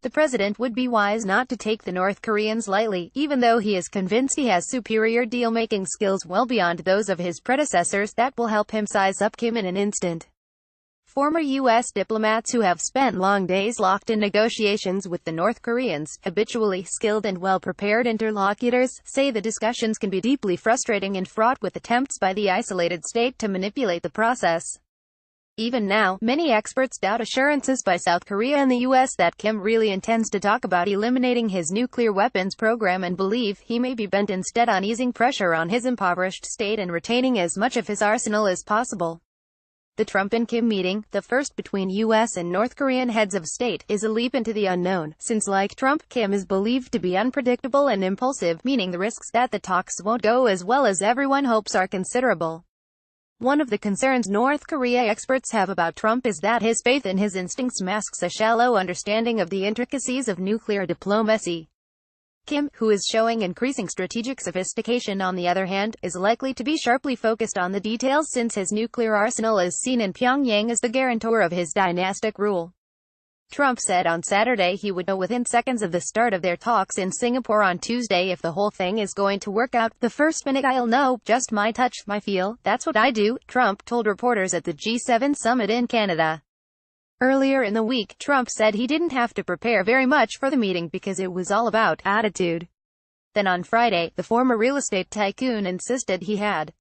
the president would be wise not to take the North Koreans lightly, even though he is convinced he has superior deal-making skills well beyond those of his predecessors that will help him size up Kim in an instant. Former U.S. diplomats who have spent long days locked in negotiations with the North Koreans, habitually skilled and well-prepared interlocutors, say the discussions can be deeply frustrating and fraught with attempts by the isolated state to manipulate the process. Even now, many experts doubt assurances by South Korea and the U.S. that Kim really intends to talk about eliminating his nuclear weapons program and believe he may be bent instead on easing pressure on his impoverished state and retaining as much of his arsenal as possible. The Trump and Kim meeting, the first between U.S. and North Korean heads of state, is a leap into the unknown, since like Trump, Kim is believed to be unpredictable and impulsive, meaning the risks that the talks won't go as well as everyone hopes are considerable. One of the concerns North Korea experts have about Trump is that his faith in his instincts masks a shallow understanding of the intricacies of nuclear diplomacy. Kim, who is showing increasing strategic sophistication on the other hand, is likely to be sharply focused on the details since his nuclear arsenal is seen in Pyongyang as the guarantor of his dynastic rule. Trump said on Saturday he would know within seconds of the start of their talks in Singapore on Tuesday if the whole thing is going to work out. "The first minute I'll know, just my touch, my feel, that's what I do," Trump told reporters at the G7 summit in Canada. Earlier in the week, Trump said he didn't have to prepare very much for the meeting because it was all about attitude. Then on Friday, the former real estate tycoon insisted he had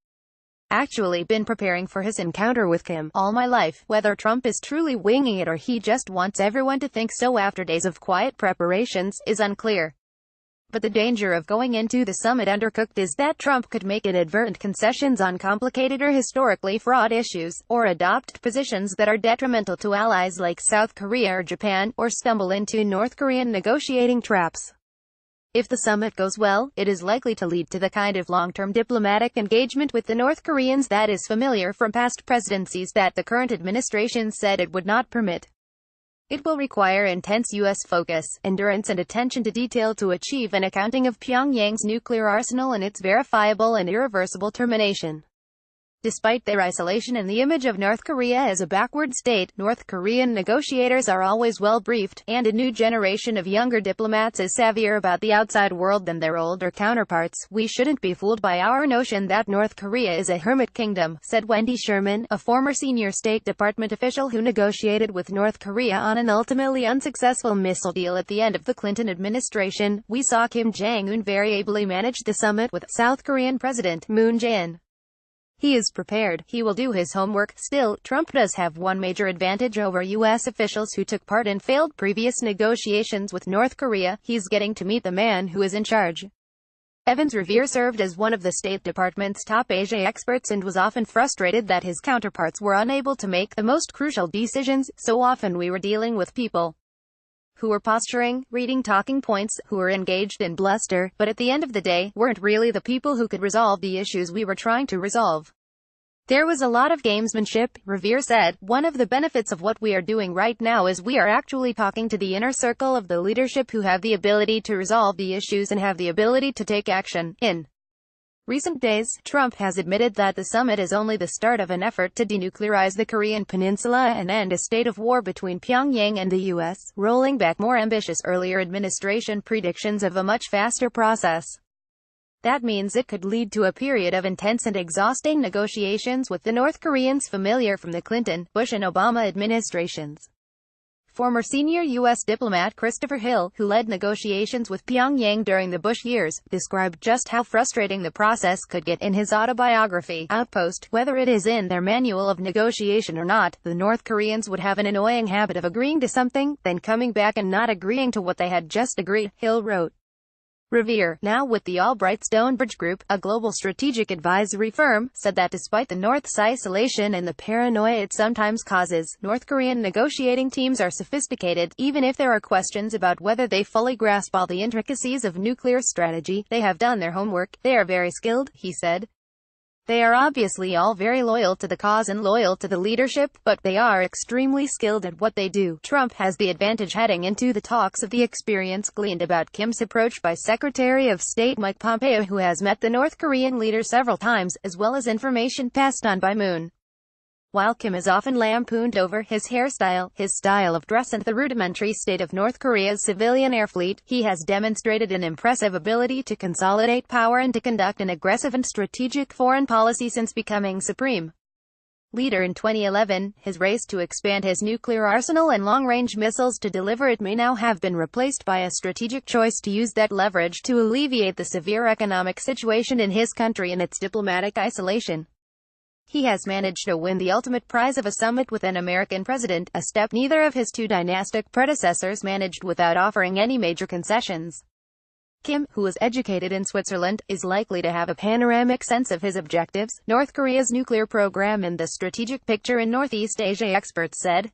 actually been preparing for his encounter with Kim all my life. Whether Trump is truly winging it or he just wants everyone to think so after days of quiet preparations is unclear. But the danger of going into the summit undercooked is that Trump could make inadvertent concessions on complicated or historically fraught issues, or adopt positions that are detrimental to allies like South Korea or Japan, or stumble into North Korean negotiating traps. If the summit goes well, it is likely to lead to the kind of long-term diplomatic engagement with the North Koreans that is familiar from past presidencies that the current administration said it would not permit. It will require intense U.S. focus, endurance and attention to detail to achieve an accounting of Pyongyang's nuclear arsenal and its verifiable and irreversible termination. Despite their isolation and the image of North Korea as a backward state, North Korean negotiators are always well briefed, and a new generation of younger diplomats is savvier about the outside world than their older counterparts. "We shouldn't be fooled by our notion that North Korea is a hermit kingdom," said Wendy Sherman, a former senior State Department official who negotiated with North Korea on an ultimately unsuccessful missile deal at the end of the Clinton administration. "We saw Kim Jong-un very ably manage the summit with South Korean President Moon Jae-in. He is prepared. He will do his homework." Still, Trump does have one major advantage over U.S. officials who took part in failed previous negotiations with North Korea: he's getting to meet the man who is in charge. Evans Revere served as one of the State Department's top Asia experts and was often frustrated that his counterparts were unable to make the most crucial decisions. "So often we were dealing with people who were posturing, reading talking points, who were engaged in bluster, but at the end of the day, weren't really the people who could resolve the issues we were trying to resolve. There was a lot of gamesmanship," Revere said. "One of the benefits of what we are doing right now is we are actually talking to the inner circle of the leadership who have the ability to resolve the issues and have the ability to take action." In recent days, Trump has admitted that the summit is only the start of an effort to denuclearize the Korean peninsula and end a state of war between Pyongyang and the U.S., rolling back more ambitious earlier administration predictions of a much faster process. That means it could lead to a period of intense and exhausting negotiations with the North Koreans familiar from the Clinton, Bush and Obama administrations. Former senior U.S. diplomat Christopher Hill, who led negotiations with Pyongyang during the Bush years, described just how frustrating the process could get in his autobiography, Outpost. "Whether it is in their manual of negotiation or not, the North Koreans would have an annoying habit of agreeing to something, then coming back and not agreeing to what they had just agreed," Hill wrote. Revere, now with the Albright Stonebridge Group, a global strategic advisory firm, said that despite the North's isolation and the paranoia it sometimes causes, North Korean negotiating teams are sophisticated. Even if there are questions about whether they fully grasp all the intricacies of nuclear strategy, they have done their homework. "They are very skilled," he said. "They are obviously all very loyal to the cause and loyal to the leadership, but they are extremely skilled at what they do." Trump has the advantage heading into the talks of the experience gleaned about Kim's approach by Secretary of State Mike Pompeo, who has met the North Korean leader several times, as well as information passed on by Moon. While Kim is often lampooned over his hairstyle, his style of dress and the rudimentary state of North Korea's civilian air fleet, he has demonstrated an impressive ability to consolidate power and to conduct an aggressive and strategic foreign policy since becoming supreme leader in 2011. His race to expand his nuclear arsenal and long-range missiles to deliver it may now have been replaced by a strategic choice to use that leverage to alleviate the severe economic situation in his country and its diplomatic isolation. He has managed to win the ultimate prize of a summit with an American president, a step neither of his two dynastic predecessors managed without offering any major concessions. Kim, who was educated in Switzerland, is likely to have a panoramic sense of his objectives, North Korea's nuclear program and the strategic picture in Northeast Asia, experts said.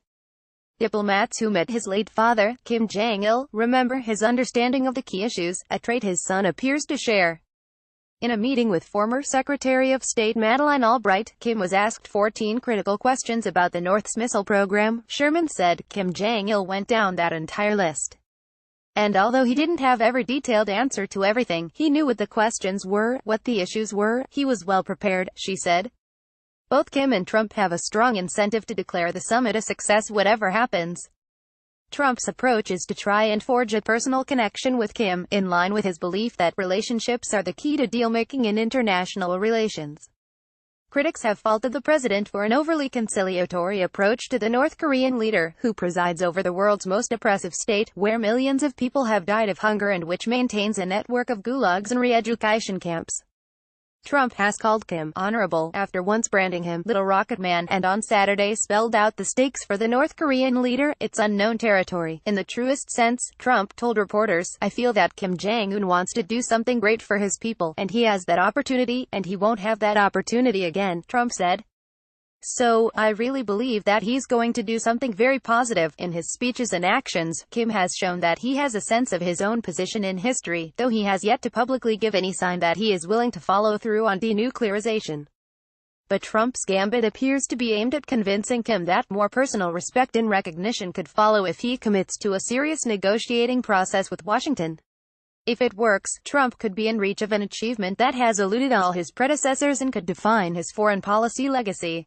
Diplomats who met his late father, Kim Jong-il, remember his understanding of the key issues, a trait his son appears to share. In a meeting with former Secretary of State Madeleine Albright, Kim was asked 14 critical questions about the North's missile program. Sherman said, Kim Jong-il went down that entire list. And although he didn't have every detailed answer to everything, he knew what the questions were, what the issues were. He was well prepared, she said. Both Kim and Trump have a strong incentive to declare the summit a success whatever happens. Trump's approach is to try and forge a personal connection with Kim, in line with his belief that relationships are the key to deal-making in international relations. Critics have faulted the president for an overly conciliatory approach to the North Korean leader, who presides over the world's most oppressive state, where millions of people have died of hunger and which maintains a network of gulags and re-education camps. Trump has called Kim honorable, after once branding him Little Rocket Man, and on Saturday spelled out the stakes for the North Korean leader. It's unknown territory. In the truest sense, Trump told reporters, I feel that Kim Jong-un wants to do something great for his people, and he has that opportunity, and he won't have that opportunity again, Trump said. So, I really believe that he's going to do something very positive. In his speeches and actions, Kim has shown that he has a sense of his own position in history, though he has yet to publicly give any sign that he is willing to follow through on denuclearization. But Trump's gambit appears to be aimed at convincing Kim that more personal respect and recognition could follow if he commits to a serious negotiating process with Washington. If it works, Trump could be in reach of an achievement that has eluded all his predecessors and could define his foreign policy legacy.